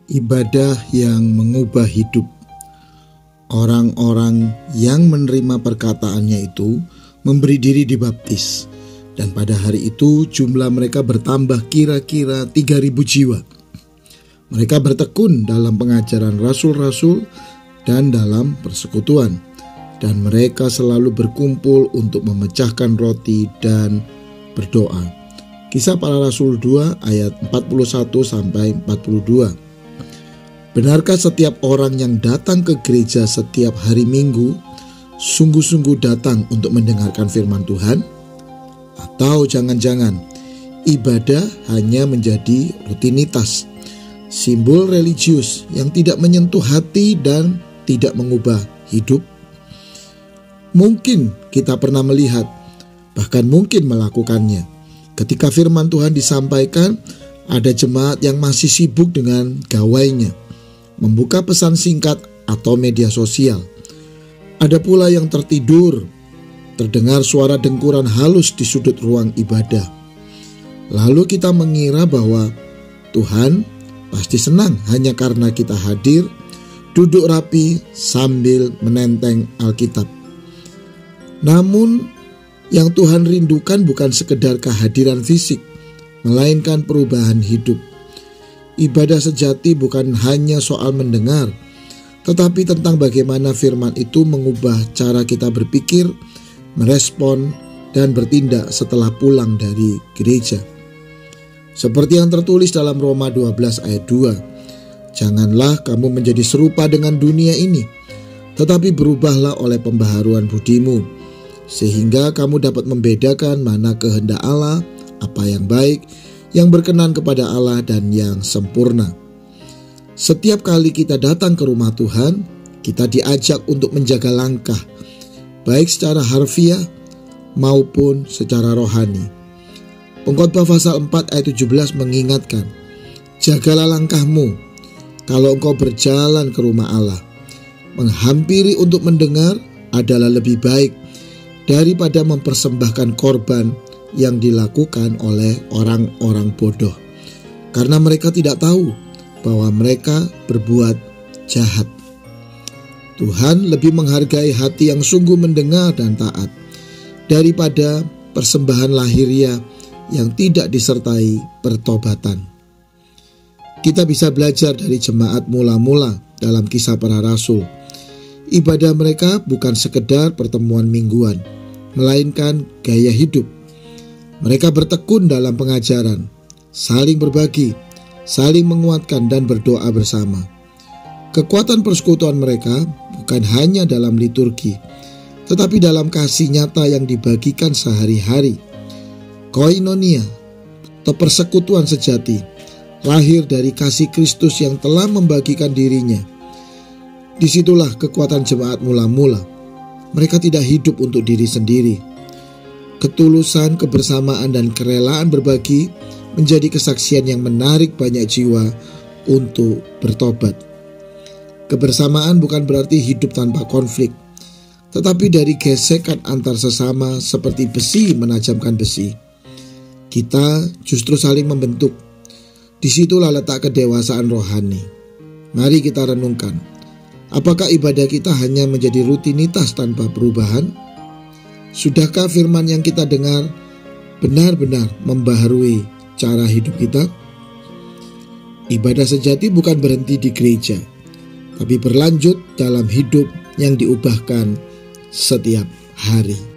Ibadah yang mengubah hidup. Orang-orang yang menerima perkataannya itu memberi diri dibaptis, dan pada hari itu jumlah mereka bertambah kira-kira 3.000 jiwa. Mereka bertekun dalam pengajaran rasul-rasul dan dalam persekutuan, dan mereka selalu berkumpul untuk memecahkan roti dan berdoa. Kisah Para Rasul 2 ayat 41-42. Benarkah setiap orang yang datang ke gereja setiap hari Minggu sungguh-sungguh datang untuk mendengarkan firman Tuhan? Atau jangan-jangan ibadah hanya menjadi rutinitas, simbol religius yang tidak menyentuh hati dan tidak mengubah hidup? Mungkin kita pernah melihat, bahkan mungkin melakukannya. Ketika firman Tuhan disampaikan, ada jemaat yang masih sibuk dengan gawainya, membuka pesan singkat atau media sosial. Ada pula yang tertidur, terdengar suara dengkuran halus di sudut ruang ibadah. Lalu kita mengira bahwa Tuhan pasti senang hanya karena kita hadir, duduk rapi sambil menenteng Alkitab. Namun yang Tuhan rindukan bukan sekedar kehadiran fisik, melainkan perubahan hidup. Ibadah sejati bukan hanya soal mendengar, tetapi tentang bagaimana firman itu mengubah cara kita berpikir, merespon, dan bertindak setelah pulang dari gereja. Seperti yang tertulis dalam Roma 12 ayat 2, "Janganlah kamu menjadi serupa dengan dunia ini, tetapi berubahlah oleh pembaharuan budimu, sehingga kamu dapat membedakan mana kehendak Allah, apa yang baik, yang berkenan kepada Allah, dan yang sempurna." Setiap kali kita datang ke rumah Tuhan, kita diajak untuk menjaga langkah, baik secara harfiah maupun secara rohani. Pengkhotbah pasal 4 ayat 17 mengingatkan, "Jagalah langkahmu kalau engkau berjalan ke rumah Allah. Menghampiri untuk mendengar adalah lebih baik daripada mempersembahkan korban yang dilakukan oleh orang-orang bodoh, karena mereka tidak tahu bahwa mereka berbuat jahat." Tuhan lebih menghargai hati yang sungguh mendengar dan taat daripada persembahan lahiriah yang tidak disertai pertobatan. Kita bisa belajar dari jemaat mula-mula dalam Kisah Para Rasul. Ibadah mereka bukan sekedar pertemuan mingguan, melainkan gaya hidup. Mereka bertekun dalam pengajaran, saling berbagi, saling menguatkan, dan berdoa bersama. Kekuatan persekutuan mereka bukan hanya dalam liturgi, tetapi dalam kasih nyata yang dibagikan sehari-hari. Koinonia atau persekutuan sejati lahir dari kasih Kristus yang telah membagikan dirinya. Disitulah kekuatan jemaat mula-mula. Mereka tidak hidup untuk diri sendiri. Ketulusan, kebersamaan, dan kerelaan berbagi menjadi kesaksian yang menarik banyak jiwa untuk bertobat. Kebersamaan bukan berarti hidup tanpa konflik, tetapi dari gesekan antar sesama seperti besi menajamkan besi. Kita justru saling membentuk. Disitulah letak kedewasaan rohani. Mari kita renungkan, apakah ibadah kita hanya menjadi rutinitas tanpa perubahan? Sudahkah firman yang kita dengar benar-benar membaharui cara hidup kita? Ibadah sejati bukan berhenti di gereja, tapi berlanjut dalam hidup yang diubahkan setiap hari.